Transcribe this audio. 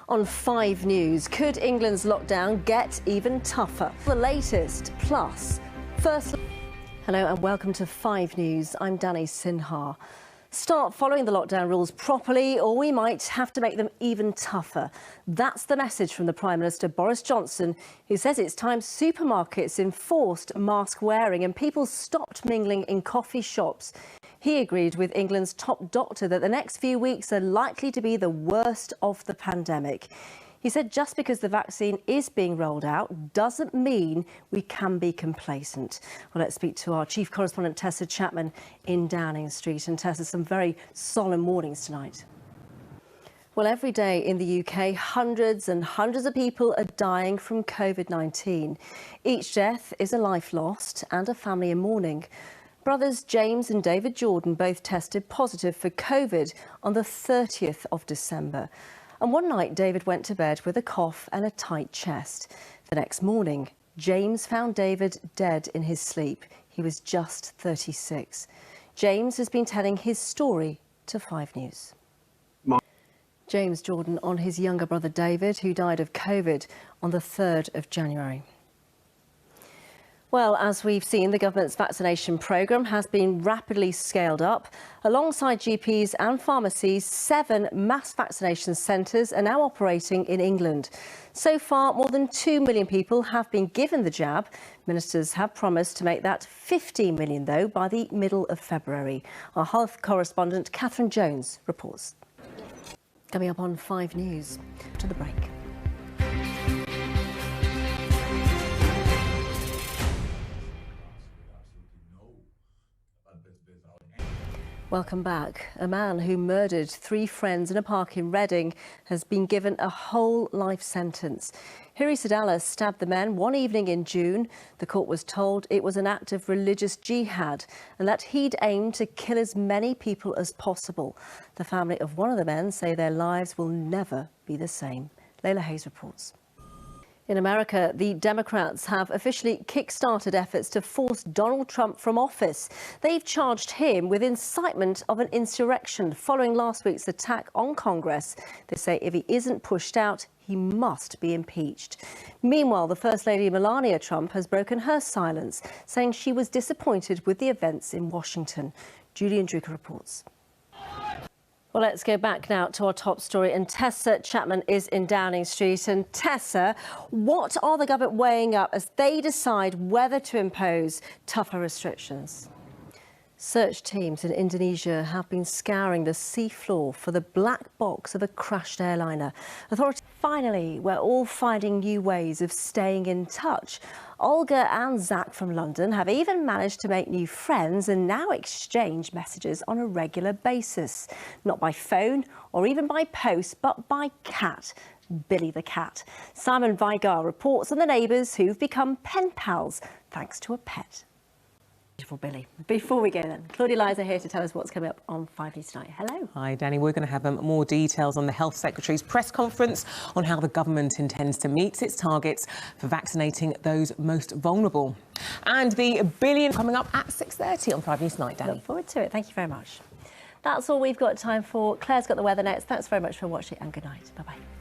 On 5 News, could England's lockdown get even tougher? The latest, plus, first... Hello and welcome to 5 News. I'm Dani Sinha. Start following the lockdown rules properly or we might have to make them even tougher. That's the message from the Prime Minister Boris Johnson, who says it's time supermarkets enforced mask wearing and people stopped mingling in coffee shops. He agreed with England's top doctor that the next few weeks are likely to be the worst of the pandemic. He said just because the vaccine is being rolled out doesn't mean we can be complacent. Well, let's speak to our chief correspondent Tessa Chapman in Downing Street. And Tessa, some very solemn warnings tonight. Well, every day in the UK, hundreds and hundreds of people are dying from COVID-19. Each death is a life lost and a family in mourning. Brothers James and David Jordan both tested positive for COVID on the 30th of December. And one night, David went to bed with a cough and a tight chest. The next morning, James found David dead in his sleep. He was just 36. James has been telling his story to 5 News. James Jordan on his younger brother David, who died of COVID on the 3rd of January. Well, as we've seen, the government's vaccination programme has been rapidly scaled up. Alongside GPs and pharmacies, 7 mass vaccination centres are now operating in England. So far, more than 2 million people have been given the jab. Ministers have promised to make that 15 million, though, by the middle of February. Our health correspondent, Catherine Jones, reports. Coming up on 5 News. To the break. Welcome back. A man who murdered 3 friends in a park in Reading has been given a whole life sentence. Hiri Sadala stabbed the men one evening in June. The court was told it was an act of religious jihad and that he'd aimed to kill as many people as possible. The family of one of the men say their lives will never be the same. Layla Hayes reports. In America, the Democrats have officially kick-started efforts to force Donald Trump from office. They've charged him with incitement of an insurrection following last week's attack on Congress. They say if he isn't pushed out, he must be impeached. Meanwhile, the First Lady Melania Trump has broken her silence, saying she was disappointed with the events in Washington. Julian Drucker reports. Well, let's go back now to our top story, and Tessa Chapman is in Downing Street. And Tessa, what are the government weighing up as they decide whether to impose tougher restrictions? Search teams in Indonesia have been scouring the seafloor for the black box of a crashed airliner. Authorities, finally, we're all finding new ways of staying in touch. Olga and Zach from London have even managed to make new friends and now exchange messages on a regular basis. Not by phone or even by post, but by cat. Billy the cat. Simon Vigar reports on the neighbours who've become pen pals thanks to a pet. Beautiful Billy. Before we go then, Claudia Liza here to tell us what's coming up on 5 News tonight. Hello. Hi, Danny. We're going to have more details on the Health Secretary's press conference on how the government intends to meet its targets for vaccinating those most vulnerable. And the billion coming up at 6:30 on 5 News tonight, Danny. Look forward to it. Thank you very much. That's all we've got time for. Claire's got the weather next. Thanks very much for watching and good night. Bye-bye.